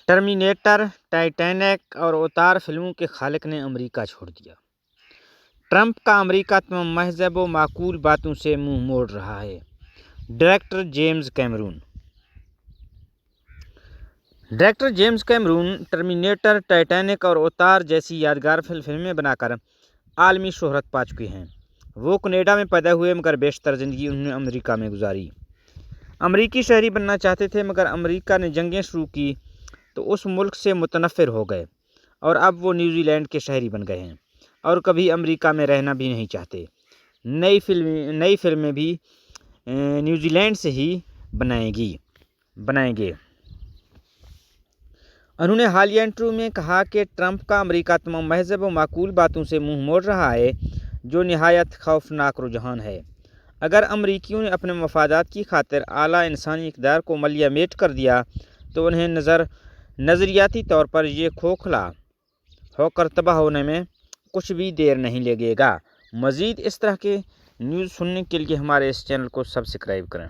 Terminator, Titanic اور اوتار فلموں کے خالق نے امریکہ چھوڑ دیا۔ ٹرمپ کا امریکہ تمام مہذب و معقول باتوں سے منہ موڑ رہا ہے۔ Director James Cameron terminator, Titanic اور اوتار جیسی یادگار فلمیں بنا کر عالمی شہرت پا چکے ہیں۔ وہ کینیڈا میں پیدا ہوئے مگر بیشتر زندگی انہوں نے امریکہ میں گزاری۔ امریکی شہری بننا چاہتے تھے مگر امریکہ نے جنگیں شروع کی تو اس ملک سے متنفر ہو گئے اور اب وہ نیوزی لینڈ کے شہری بن گئے ہیں اور کبھی امریکہ میں رہنا بھی نہیں چاہتے۔ نئی فلمیں بھی نیوزی لینڈ سے ہی بنائیں گے۔ انہوں نے حالیہ انٹرویو میں کہا کہ ٹرمپ کا امریکہ تمام مہذب و معقول باتوں سے منہ موڑ رہا ہے، جو نہایت خوفناک رجحان ہے۔ اگر امریکیوں نے اپنے مفادات کی خاطر اعلیٰ انسانی اقدار کو ملیہ میٹ کر دیا تو انہیں نظریاتی طور پر یہ کھوکھلا ہو کر تباہ ہونے میں کچھ بھی دیر نہیں لگے گا۔ مزید اس طرح کے نیوز سننے کے لیے ہمارے اس چینل کو سبسکرائب کریں۔